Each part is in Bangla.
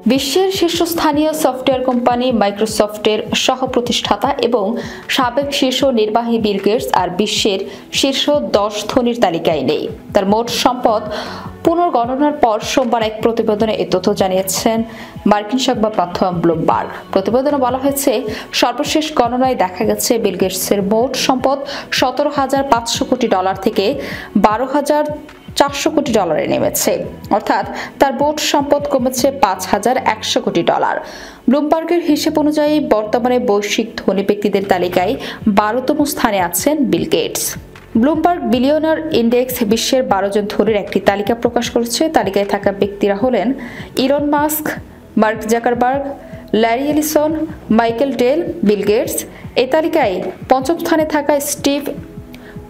বিশ্বের শীর্ষস্থানীয় সফটওয়্যার কোম্পানি মাইক্রোসফটের সহ-প্রতিষ্ঠাতা এবং সাবেক শীর্ষ নির্বাহী বিল গেটস আর বিশ্বের শীর্ষ 10 ধনীর তালিকায় নেই। তার মোট সম্পদ পুনর্গণনার পর সোমবার এক প্রতিবেদনে এ তথ্য জানিয়েছেন মার্কিন সংবাদ মাধ্যম ব্লুমবার্গ। প্রতিবেদনে বলা হয়েছে, সর্বশেষ গণনায় দেখা গেছে বিল গেটসের মোট সম্পদ $17,500 কোটি থেকে $12,400 কোটি নেমেছে, অর্থাৎ তার মোট সম্পদ কমেছে $5,100 কোটি। ব্লুমবার্গের হিসেব অনুযায়ী বর্তমানে বৈশ্বিক ধনী ব্যক্তিদের তালিকায় 12তম স্থানে আছেন Bill Gates. Bloomberg billionaire index বিশ্বের 12 জন ধনীর একটি তালিকা প্রকাশ করেছে। তালিকায় থাকা ব্যক্তিরা হলেন Elon Musk, Mark Zuckerberg, Larry Ellison, Michael Dell. Bill Gates এই তালিকায় 5ম স্থানে থাকা স্টিভ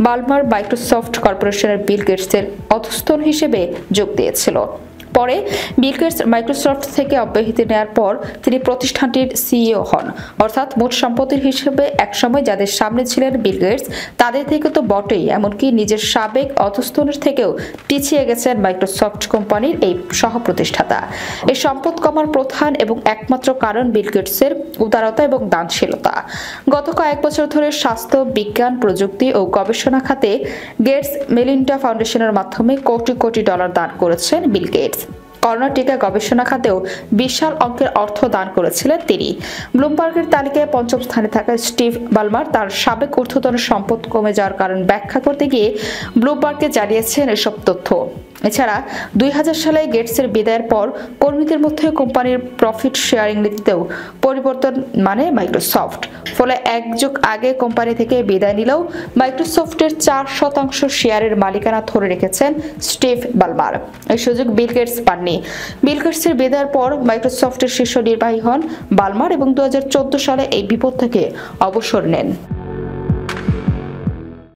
বালমার মাইক্রোসফট কর্পোরেশনের বিল গেটসের অধস্তন হিসেবে যোগ দিয়েছিল। পরে বিল গেটস মাইক্রোসফট থেকে অব্যাহতি নেওয়ার পর তিনি প্রতিষ্ঠানটির সিইও হন, অর্থাৎ মোট সম্পত্তির হিসেবে একসময় যাদের সামনে ছিলেন বিল গেটস তাদের থেকে তো বটেই, এমনকি নিজের সাবেক অধস্তনের থেকেও পিছিয়ে গেছেন মাইক্রোসফট কোম্পানির এই সহ-প্রতিষ্ঠাতা। এই সম্পদ কমার প্রধান এবং একমাত্র কারণ বিল গেটসের উদারতা এবং দানশীলতা। গত কয়েক বছর ধরে স্বাস্থ্য, বিজ্ঞান, প্রযুক্তি ও গবেষণা খাতে গেটস মেলিন্ডা ফাউন্ডেশনের মাধ্যমে কোটি কোটি ডলার দান করেছেন বিল গেটস। করোনা টিকা গবেষণা খাতেও বিশাল অঙ্কের অর্থ দান করেছিলেন তিনি। ব্লুমবার্গের তালিকায় 5ম স্থানে থাকা স্টিভ বালমার তার সাবেক ঊর্ধ্বতনের সম্পদ কমে যাওয়ার কারণ ব্যাখ্যা করতে গিয়ে ব্লুমবার্গকে জানিয়েছেন এসব তথ্য। এছাড়া 2000 সালে গেটসের বিদায়ের পর কর্মীদের মধ্যে কোম্পানির প্রফিট শেয়ারিং নীতিতেও পরিবর্তন মানে মাইক্রোসফট। ফলে এক যুগ আগে কোম্পানি থেকে বিদায় নিলেও মাইক্রোসফটের 4% শেয়ারের মালিকানা ধরে রেখেছেন স্টিভ বালমার। এই সুযোগ বিল গেটস পাননি। বিল গেটসের বিদায়ের পর মাইক্রোসফটের শীর্ষ নির্বাহী হন বালমার এবং 2014 সালে এই বিপদ থেকে অবসর নেন।